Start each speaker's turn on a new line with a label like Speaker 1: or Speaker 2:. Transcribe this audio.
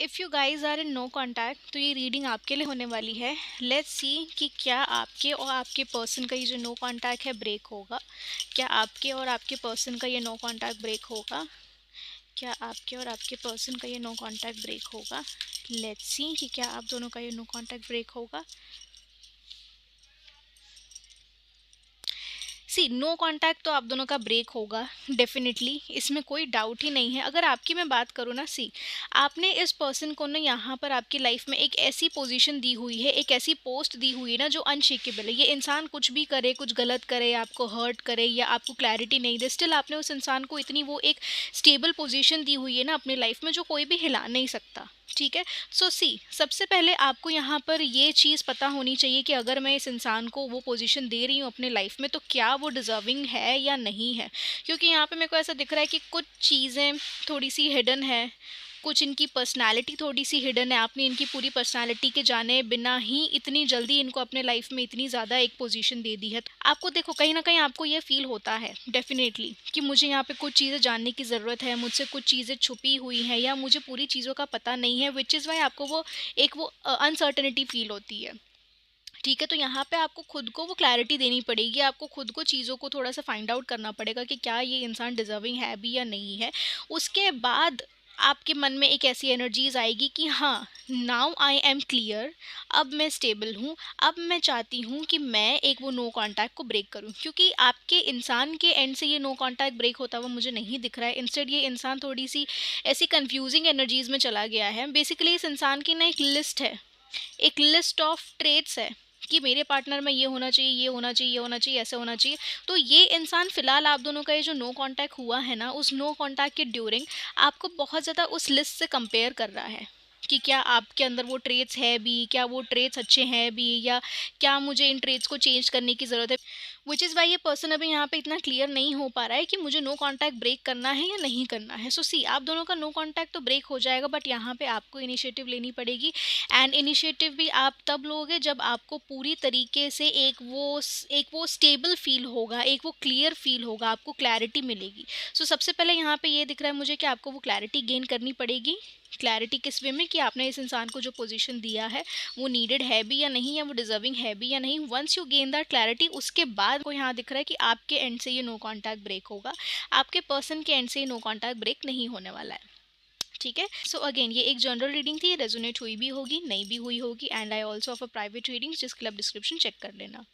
Speaker 1: If you guys are in no contact तो ये reading आपके लिए होने वाली है। लेट्स सी कि क्या आपके और आपके पर्सन का ये जो नो कॉन्टैक्ट है ब्रेक होगा। क्या आपके और आपके पर्सन का ये नो कॉन्टैक्ट ब्रेक होगा। क्या आपके और आपके पर्सन का ये नो कॉन्टैक्ट ब्रेक होगा। लेट्स सी कि क्या आप दोनों का ये नो कॉन्टैक्ट ब्रेक होगा। सी नो कांटेक्ट तो आप दोनों का ब्रेक होगा डेफिनेटली, इसमें कोई डाउट ही नहीं है। अगर आपकी मैं बात करूँ ना, सी आपने इस पर्सन को ना यहाँ पर आपकी लाइफ में एक ऐसी पोजीशन दी हुई है, एक ऐसी पोस्ट दी हुई है ना जो अनशेकेबल है। ये इंसान कुछ भी करे, कुछ गलत करे, आपको हर्ट करे या आपको क्लैरिटी नहीं दे, स्टिल आपने उस इंसान को इतनी वो एक स्टेबल पोजीशन दी हुई है ना अपनी लाइफ में जो कोई भी हिला नहीं सकता। ठीक है। सो सी सबसे पहले आपको यहाँ पर ये चीज़ पता होनी चाहिए कि अगर मैं इस इंसान को वो पोजीशन दे रही हूँ अपने लाइफ में तो क्या वो डिज़र्विंग है या नहीं है। क्योंकि यहाँ पे मेरे को ऐसा दिख रहा है कि कुछ चीज़ें थोड़ी सी हिडन है, कुछ इनकी पर्सनालिटी थोड़ी सी हिडन है। आपने इनकी पूरी पर्सनालिटी के जाने बिना ही इतनी जल्दी इनको अपने लाइफ में इतनी ज़्यादा एक पोजीशन दे दी है। आपको देखो कहीं ना कहीं आपको ये फील होता है डेफिनेटली कि मुझे यहाँ पे कुछ चीज़ें जानने की ज़रूरत है, मुझसे कुछ चीज़ें छुपी हुई हैं या मुझे पूरी चीज़ों का पता नहीं है, विच इज़ वाई आपको वो अनसर्टनिटी फील होती है। ठीक है। तो यहाँ पे आपको खुद को वो क्लैरिटी देनी पड़ेगी, आपको खुद को चीज़ों को थोड़ा सा फाइंड आउट करना पड़ेगा कि क्या ये इंसान डिज़र्विंग है भी या नहीं है। उसके बाद आपके मन में एक ऐसी एनर्जीज आएगी कि हाँ, नाउ आई एम क्लियर, अब मैं स्टेबल हूँ, अब मैं चाहती हूँ कि मैं एक वो नो कांटेक्ट को ब्रेक करूँ। क्योंकि आपके इंसान के एंड से ये नो कांटेक्ट ब्रेक होता हुआ मुझे नहीं दिख रहा है। इंस्टेड ये इंसान थोड़ी सी ऐसी कंफ्यूजिंग एनर्जीज में चला गया है। बेसिकली इस इंसान की ना एक लिस्ट है, एक लिस्ट ऑफ ट्रेट्स है कि मेरे पार्टनर में ये होना चाहिए, ये होना चाहिए, ये होना चाहिए, ऐसा होना चाहिए। तो ये इंसान फिलहाल आप दोनों का ये जो नो कांटेक्ट हुआ है ना, उस नो कांटेक्ट के ड्यूरिंग आपको बहुत ज़्यादा उस लिस्ट से कंपेयर कर रहा है कि क्या आपके अंदर वो ट्रेट्स है भी, क्या वो ट्रेट्स अच्छे हैं भी, या क्या मुझे इन ट्रेट्स को चेंज करने की ज़रूरत है। विच इज़ वाई ये पर्सन अभी यहाँ पे इतना क्लियर नहीं हो पा रहा है कि मुझे नो कांटेक्ट ब्रेक करना है या नहीं करना है। सो सी आप दोनों का नो कांटेक्ट तो ब्रेक हो जाएगा, बट यहाँ पे आपको इनिशिएटिव लेनी पड़ेगी। एंड इनिशिएटिव भी आप तब लोगे जब आपको पूरी तरीके से एक वो स्टेबल फील होगा, एक वो क्लियर फील होगा, आपको क्लैरिटी मिलेगी। सो सबसे पहले यहाँ पे ये दिख रहा है मुझे कि आपको वो क्लैरिटी गेन करनी पड़ेगी। क्लैरिटी किस वे में कि आपने इस इंसान को जो पोजीशन दिया है वो नीडेड है भी या नहीं, या वो डिजर्विंग है भी या नहीं। Once you gain that clarity, उसके बाद को यहाँ दिख रहा है कि आपके एंड से ये नो कांटेक्ट ब्रेक होगा, आपके पर्सन के एंड से ये नो कांटेक्ट ब्रेक नहीं होने वाला है। ठीक है। सो अगेन ये एक जनरल रीडिंग थी, रेजोनेट हुई भी होगी, नहीं भी हुई होगी। And I also of a private reading जिसके लिए आप डिस्क्रिप्शन चेक कर लेना।